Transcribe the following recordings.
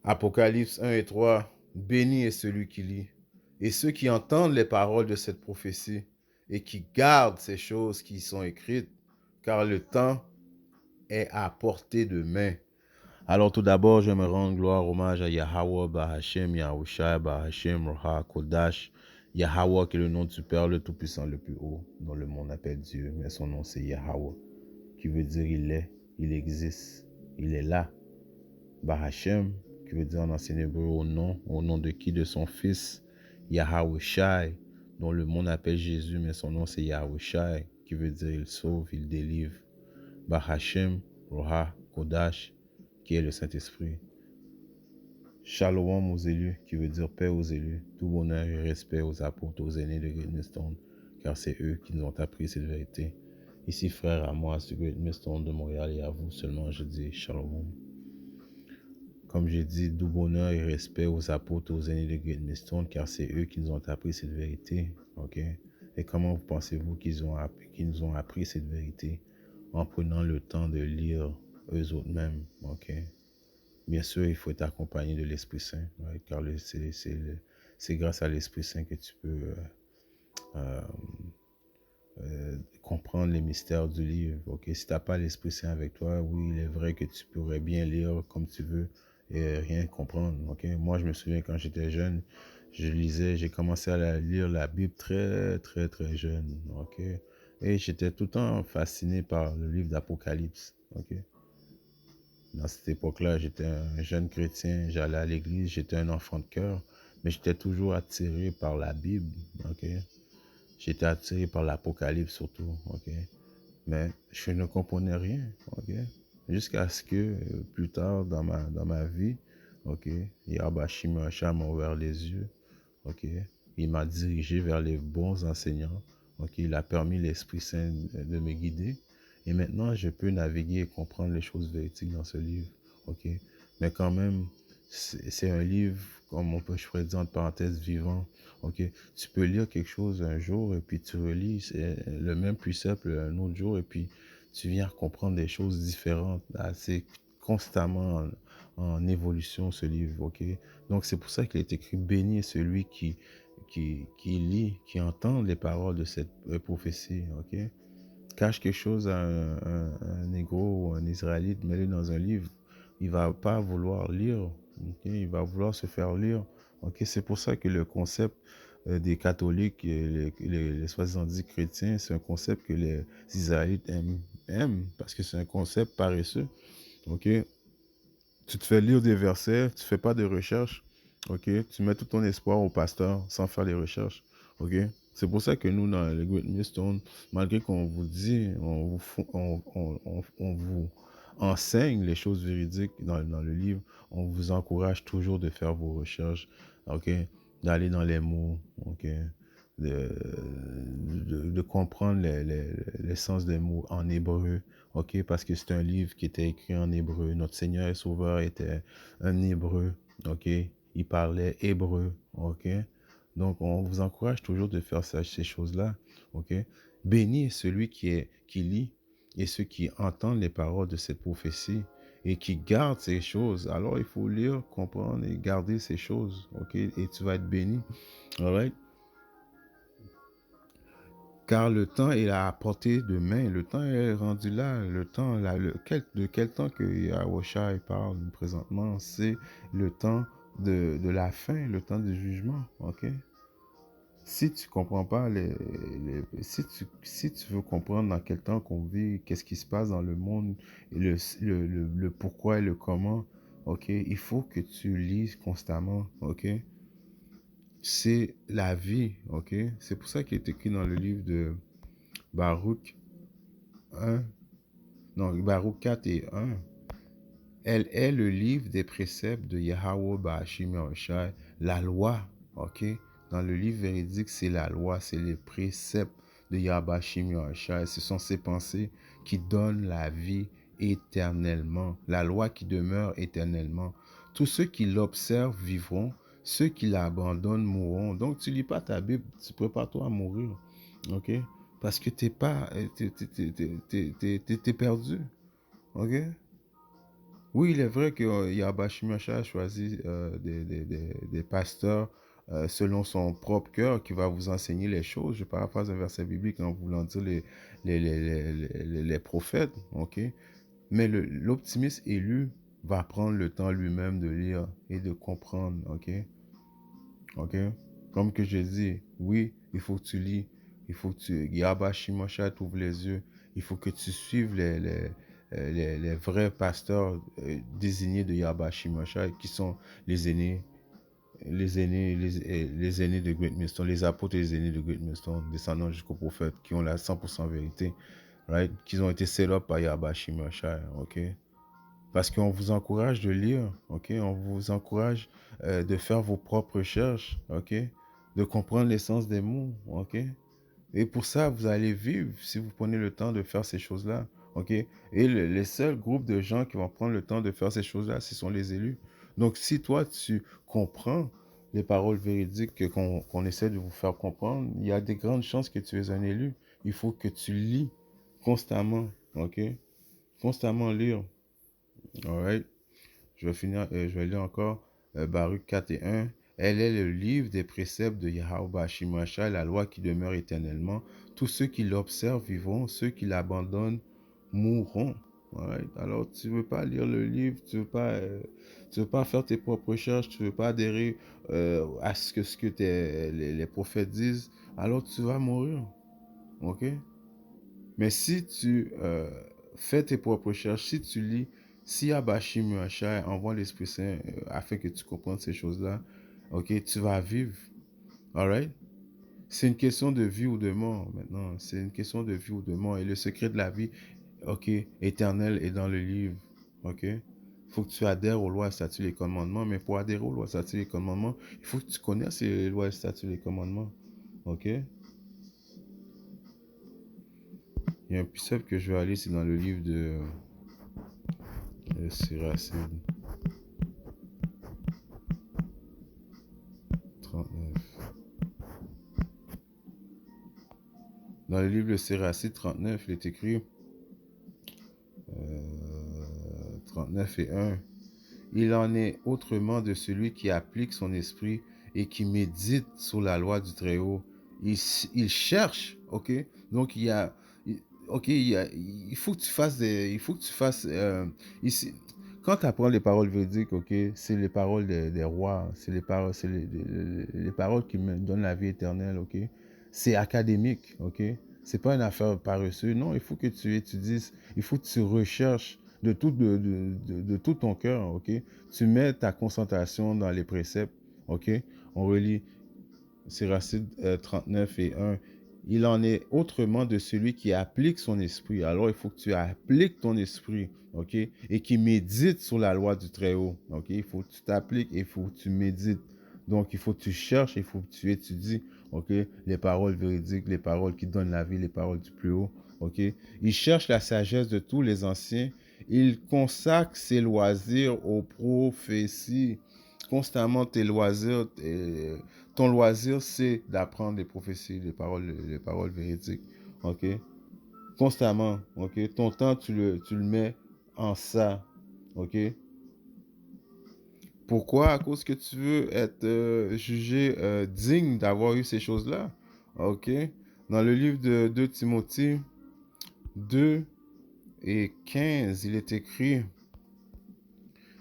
Apocalypse 1 et 3. Béni est celui qui lit, et ceux qui entendent les paroles de cette prophétie, et qui gardent ces choses qui y sont écrites, car le temps est à portée de main. Alors tout d'abord, je me rends gloire, hommage à Yahweh, Bahashem, Yahushua, Bahashem, Roha, Kodash. Yahweh qui est le nom du Père, le Tout-Puissant, le plus haut, dont le monde appelle Dieu, mais son nom c'est Yahweh, qui veut dire il est, il existe, il est là. Bahashem, qui veut dire en ancien hébreu au nom de qui? De son fils, Yahushai, dont le monde appelle Jésus, mais son nom c'est Yahushai, qui veut dire il sauve, il délivre. Bahashem, Roha, Kodash, qui est le Saint-Esprit. Shalom aux élus, qui veut dire paix aux élus, tout bonheur et respect aux apôtres, aux aînés de Great Millstone, car c'est eux qui nous ont appris cette vérité. Ici, frère, à moi, du Great Millstone de Montréal, et à vous seulement, je dis Shalom. Comme j'ai dit, tout bonheur et respect aux apôtres, aux aînés de Great Millstone, car c'est eux qui nous ont appris cette vérité. Ok? Et comment vous pensez-vous qu'ils nous ont appris cette vérité? En prenant le temps de lire eux autres mêmes. Ok? Bien sûr, il faut être accompagné de l'Esprit Saint, right? Car c'est grâce à l'Esprit Saint que tu peux euh, comprendre les mystères du livre. Okay? Si tu n'as pas l'Esprit Saint avec toi, oui, il est vrai que tu pourrais bien lire comme tu veux et rien comprendre. Okay? Moi, je me souviens quand j'étais jeune, j'ai commencé à lire la Bible très, très, très jeune. Okay? Et j'étais tout le temps fasciné par le livre d'Apocalypse. Okay? Dans cette époque-là, j'étais un jeune chrétien, j'allais à l'église, j'étais un enfant de cœur, mais j'étais toujours attiré par la Bible, ok? J'étais attiré par l'Apocalypse surtout, ok? Mais je ne comprenais rien, ok? Jusqu'à ce que plus tard dans ma vie, ok, Yahba Shimracha m'a ouvert les yeux, ok? Il m'a dirigé vers les bons enseignants, ok? Il a permis l'Esprit Saint de me guider. Et maintenant, je peux naviguer et comprendre les choses véridiques dans ce livre, ok? Mais quand même, c'est un livre, comme je pourrais dire entre parenthèses, vivant, ok? Tu peux lire quelque chose un jour et puis tu relis le même précepte un autre jour et puis tu viens comprendre des choses différentes. Là, c'est constamment en évolution ce livre, ok? Donc c'est pour ça qu'il est écrit béni est celui qui lit, qui entend les paroles de cette prophétie, ok? Cache quelque chose à un négro ou un israélite, mets-le dans un livre, il va pas vouloir lire, ok? Il va vouloir se faire lire, ok? C'est pour ça que le concept des catholiques et les soi-disant chrétiens, c'est un concept que les israélites aiment parce que c'est un concept paresseux, ok? Tu te fais lire des versets, tu fais pas de recherche, ok? Tu mets tout ton espoir au pasteur sans faire les recherches, ok? C'est pour ça que nous, dans le Great Millstone, malgré qu'on vous dit, on vous enseigne les choses véridiques dans le livre, on vous encourage toujours de faire vos recherches, ok? D'aller dans les mots, ok? De comprendre l'essence des mots en hébreu, ok, parce que c'est un livre qui était écrit en hébreu. Notre Seigneur et Sauveur était un hébreu, ok, il parlait hébreu, ok. Donc, on vous encourage toujours de faire ces choses-là, ok. Béni est celui qui lit et ceux qui entendent les paroles de cette prophétie et qui gardent ces choses. Alors, il faut lire, comprendre et garder ces choses, ok, et tu vas être béni, all right? Car le temps est à portée de main, le temps est rendu là, le temps, là, de quel temps que Yahushua parle présentement, c'est le temps de la fin, le temps du jugement, ok? Si tu comprends pas si tu veux comprendre dans quel temps qu'on vit, qu'est-ce qui se passe dans le monde, le pourquoi et le comment, ok? Il faut que tu lises constamment, ok? C'est la vie, ok? C'est pour ça qu'il est écrit dans le livre de Baruch 1, non, Baruch 4 et 1. Elle est le livre des préceptes de Yahweh Ba'ashim Yahushai, la loi, ok? Dans le livre véridique, c'est la loi, c'est les préceptes de Yahweh Ba'ashim Yahushai. Ce sont ces pensées qui donnent la vie éternellement, la loi qui demeure éternellement. Tous ceux qui l'observent vivront, ceux qui l'abandonnent mourront. Donc, tu lis pas ta Bible, tu prépares-toi à mourir, ok? Parce que t'es perdu, ok? Oui, il est vrai que Yahba Shimashai a choisi des pasteurs selon son propre cœur qui va vous enseigner les choses. Je paraphrase un verset biblique en voulant dire les prophètes, ok? Mais l'optimiste élu va prendre le temps lui-même de lire et de comprendre, ok? Ok? Comme que je dis, oui, il faut que tu lis, il faut que tu... Yahba Shimashai t'ouvre les yeux, il faut que tu suives les vrais pasteurs désignés de Yahba Shimashai qui sont les aînés, les aînés de Great Millstone, les apôtres et les aînés de Great Millstone, descendant jusqu'aux prophètes, qui ont la 100% vérité, right? Qui ont été set up par Yahba Shimashai, ok? Parce qu'on vous encourage de lire, ok? On vous encourage de faire vos propres recherches, ok? De comprendre l'essence des mots, ok? Et pour ça, vous allez vivre si vous prenez le temps de faire ces choses-là, ok? Et les seuls groupes de gens qui vont prendre le temps de faire ces choses-là, ce sont les élus. Donc, si toi, tu comprends les paroles véridiques qu'on essaie de vous faire comprendre, il y a des grandes chances que tu es un élu. Il faut que tu lis constamment, ok? Constamment lire, alright? Je vais finir, je vais lire encore Baruch 4 et 1. Elle est le livre des préceptes de Yahweh Shimashai, la loi qui demeure éternellement. Tous ceux qui l'observent vivront, ceux qui l'abandonnent mourront. Alright? Alors, tu ne veux pas lire le livre, tu veux pas faire tes propres recherches, tu ne veux pas adhérer à ce que les prophètes disent, alors tu vas mourir. Ok? Mais si tu fais tes propres recherches, si tu lis, si Abashim Muashai envoie l'Esprit Saint afin que tu comprennes ces choses-là, ok, tu vas vivre. Alright? C'est une question de vie ou de mort maintenant. C'est une question de vie ou de mort. Et le secret de la vie, ok, éternel est dans le livre. Ok? Il faut que tu adhères aux lois, statuts et commandements. Mais pour adhérer aux lois, statuts et commandements, il faut que tu connaisses les lois, statuts et commandements. Ok? Il y a un précepte que je vais aller, c'est dans le livre de Siracide 39. Dans le livre de Siracide 39, il est écrit 39 et 1. Il en est autrement de celui qui applique son esprit et qui médite sur la loi du Très-Haut. Il cherche, ok? Donc ok, il faut que tu fasses il faut que tu fasses, ici, quand tu apprends les paroles véridiques, ok, c'est les paroles des rois, c'est les paroles, c'est les paroles qui me donnent la vie éternelle, ok? C'est académique, ok? C'est pas une affaire paresseuse, non, il faut que tu étudies, il faut que tu recherches de tout ton cœur, ok? Tu mets ta concentration dans les préceptes, ok? On relit Siracide 39 et 1. Il en est autrement de celui qui applique son esprit. Alors, il faut que tu appliques ton esprit, ok? Et qui médite sur la loi du Très-Haut, ok? Il faut que tu t'appliques et il faut que tu médites. Donc, il faut que tu cherches, il faut que tu étudies, ok? Les paroles véridiques, les paroles qui donnent la vie, les paroles du plus haut, ok? Il cherche la sagesse de tous les anciens. Il consacre ses loisirs aux prophéties. Constamment, tes loisirs, ton loisir, c'est d'apprendre les prophéties, les paroles véridiques. OK? Constamment. OK? Ton temps, tu le mets en ça. OK? Pourquoi? À cause que tu veux être jugé digne d'avoir eu ces choses-là. OK? Dans le livre de 2 Timothée 2 et 15, il est écrit: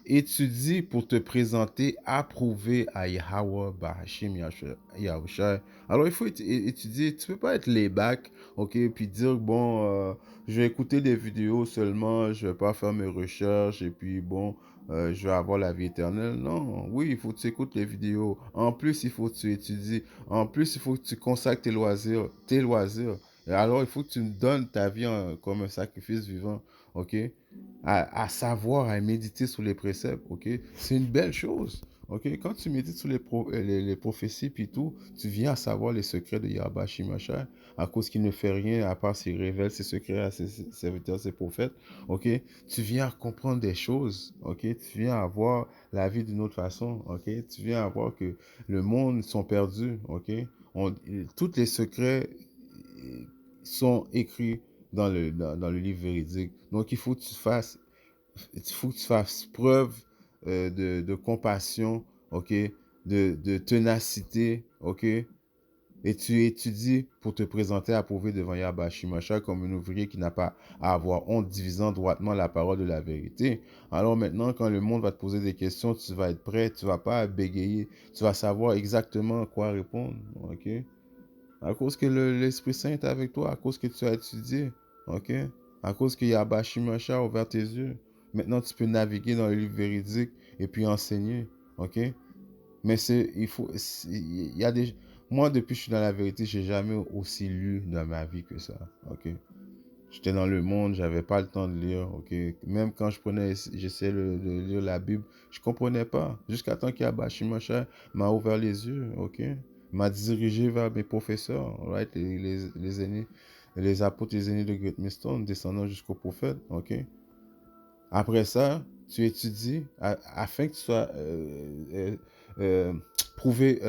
étudie pour te présenter approuvé à Yahweh Bahashim Yahushua. Alors, il faut étudier. Tu peux pas être layback, ok, puis dire, bon, je vais écouter des vidéos seulement, je vais pas faire mes recherches, et puis, bon, je vais avoir la vie éternelle. Non, oui, il faut que tu écoutes les vidéos. En plus, il faut que tu étudies. En plus, il faut que tu consacres tes loisirs. Tes loisirs. Et alors, il faut que tu donnes ta vie comme un sacrifice vivant, ok? À savoir, à méditer sur les préceptes, ok? C'est une belle chose, ok? Quand tu médites sur les prophéties puis tout, tu viens à savoir les secrets de Yahweh Shimashai, à cause qu'il ne fait rien à part s'il révèle ses secrets à ses serviteurs, ses prophètes, ok? Tu viens à comprendre des choses, ok? Tu viens à voir la vie d'une autre façon, ok? Tu viens à voir que le monde sont perdus, ok? Tous les secrets sont écrits dans le livre véridique. Donc, il faut que tu fasses il faut que tu fasses preuve de compassion, ok, de ténacité, ok, et tu étudies pour te présenter approuvé devant Yahweh Shimashah comme un ouvrier qui n'a pas à avoir honte, divisant droitement la parole de la vérité. Alors maintenant, quand le monde va te poser des questions, tu vas être prêt, tu vas pas bégayer, tu vas savoir exactement quoi répondre, ok? À cause que l'Esprit Saint est avec toi, à cause que tu as étudié, ok? À cause que Yahweh Shimashah a ouvert tes yeux. Maintenant, tu peux naviguer dans le livre véridique et puis enseigner, ok? Mais il y a des, moi, depuis que je suis dans la vérité, j'ai jamais aussi lu dans ma vie que ça, ok? J'étais dans le monde, j'avais pas le temps de lire, ok? Même quand j'essayais de lire la Bible, je comprenais pas. Jusqu'à temps qu'Yahweh Shimashah m'a ouvert les yeux, ok? M'a dirigé vers mes professeurs, right? Les aînés, les apôtres, les aînés de Great Millstone, descendant jusqu'au prophète, ok? Après ça, tu étudies afin que tu sois euh, prouvé,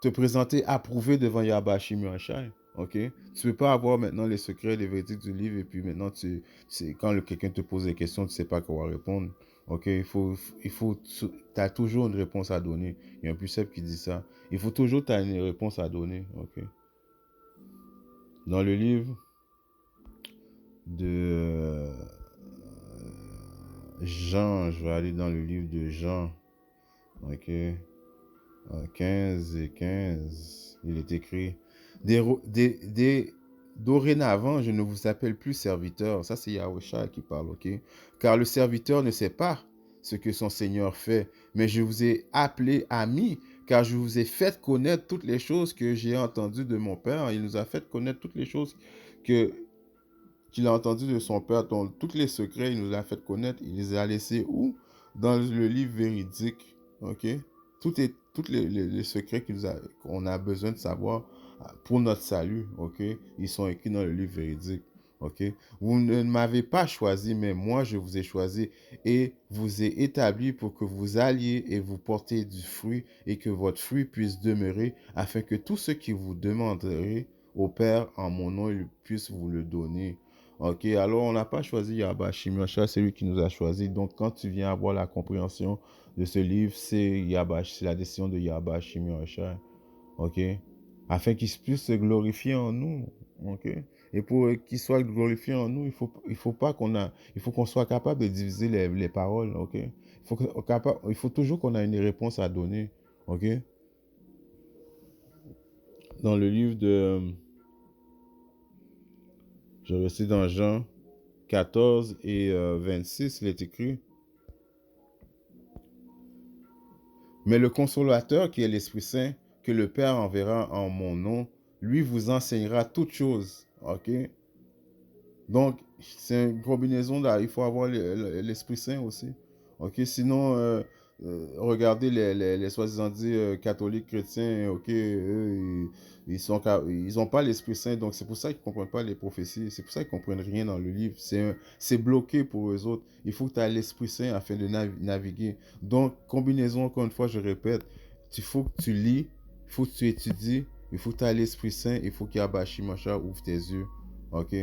te présenter approuvé devant Yahweh Shimashai. Ok? Tu ne peux pas avoir maintenant les secrets, les vérités du livre et puis maintenant, quand quelqu'un te pose des questions, tu ne sais pas quoi répondre. Ok? Tu as toujours une réponse à donner. Il y a un précepte qui dit ça. Il faut toujours tu as une réponse à donner. Ok? Dans le livre de Jean, je vais aller dans le livre de Jean. Ok? 15 et 15, il est écrit, dorénavant, je ne vous appelle plus serviteur. Ça, c'est Yahweh qui parle, ok? Car le serviteur ne sait pas ce que son Seigneur fait, mais je vous ai appelé ami, car je vous ai fait connaître toutes les choses que j'ai entendues de mon Père. Il nous a fait connaître toutes les choses que qu'il a entendues de son Père, donc tous les secrets, il nous a fait connaître. Il les a laissés où? Dans le livre véridique, ok? Tous les secrets qu'on a besoin de savoir pour notre salut, ok? Ils sont écrits dans le livre véridique, ok? Vous ne m'avez pas choisi, mais moi je vous ai choisi et vous ai établi pour que vous alliez et vous portiez du fruit et que votre fruit puisse demeurer afin que tout ce qui vous demanderez au Père en mon nom, il puisse vous le donner. Ok, alors on n'a pas choisi Yahweh Shimashah, c'est lui qui nous a choisi. Donc quand tu viens avoir la compréhension de ce livre, c'est la décision de Yahweh Shimashah. Ok, afin qu'il puisse se glorifier en nous. Ok, et pour qu'il soit glorifié en nous, il faut qu'on soit capable de diviser les paroles. Ok, il faut toujours qu'on ait une réponse à donner. Ok, dans le livre de, je vais dans Jean 14 et 26, il est écrit. Mais le consolateur qui est l'Esprit Saint, que le Père enverra en mon nom, lui vous enseignera toutes choses. Ok? Donc, c'est une combinaison là. Il faut avoir l'Esprit Saint aussi. Ok? Sinon, regardez les soi-disant dit catholiques chrétiens. Ok? Eux, ils ont pas l'Esprit Saint. Donc, c'est pour ça qu'ils ne comprennent pas les prophéties. C'est pour ça qu'ils ne comprennent rien dans le livre. C'est bloqué pour eux autres. Il faut que tu aies l'Esprit Saint afin de naviguer. Donc, combinaison, encore une fois, je répète, il faut que tu lis, il faut que tu étudies, il faut que tu aies l'Esprit Saint, il faut qu'Yabashi Macha ouvre tes yeux. Ok?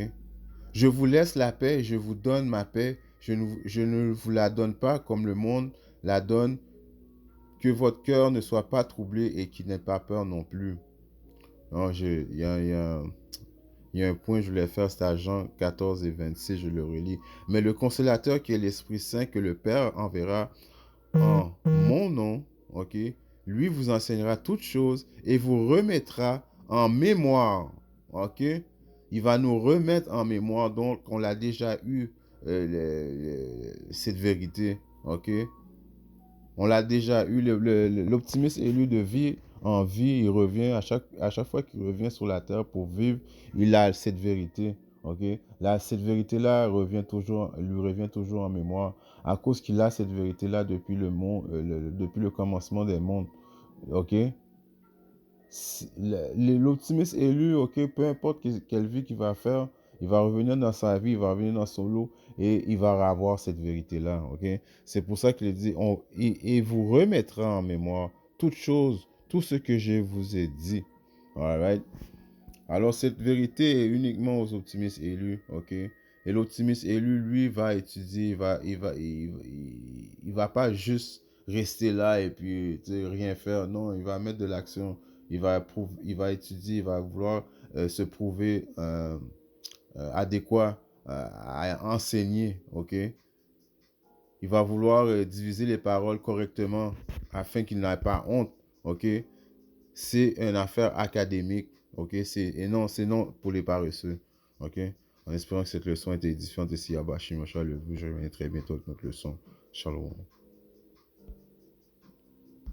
Je vous laisse la paix, je vous donne ma paix. Je ne vous la donne pas comme le monde la donne. Que votre cœur ne soit pas troublé et qu'il n'ait pas peur non plus. Non, il y a un point que je voulais faire, c'est à Jean 14 et 26, je le relis. Mais le consolateur qui est l'Esprit Saint que le Père enverra en mon nom, ok, lui vous enseignera toutes choses et vous remettra en mémoire, ok. Il va nous remettre en mémoire, donc on l'a déjà eu, cette vérité, ok. On l'a déjà eu, l'optimiste élu de vie en vie, il revient à chaque fois qu'il revient sur la terre pour vivre, il a cette vérité. Ok, là, cette vérité-là lui revient toujours en mémoire à cause qu'il a cette vérité-là depuis le monde, depuis le commencement des mondes. Ok, l'optimiste élu, ok, peu importe quelle vie qu'il va faire, il va revenir dans sa vie, il va revenir dans son lot et il va avoir cette vérité-là, ok. C'est pour ça qu'il dit, et vous remettra en mémoire toutes choses, tout ce que je vous ai dit. Alright. Alors cette vérité est uniquement aux optimistes élus, ok. Et l'optimiste élu, lui, va étudier, il va pas juste rester là et puis tu sais, rien faire. Non, il va mettre de l'action. Il va étudier, il va vouloir se prouver adéquat à enseigner, ok? Il va vouloir diviser les paroles correctement afin qu'il n'ait pas honte, ok? C'est une affaire académique, ok? Et non, c'est non pour les paresseux, ok? En espérant que cette leçon était édifiante et si Yabashim, je reviens très bientôt avec notre leçon. Shalom.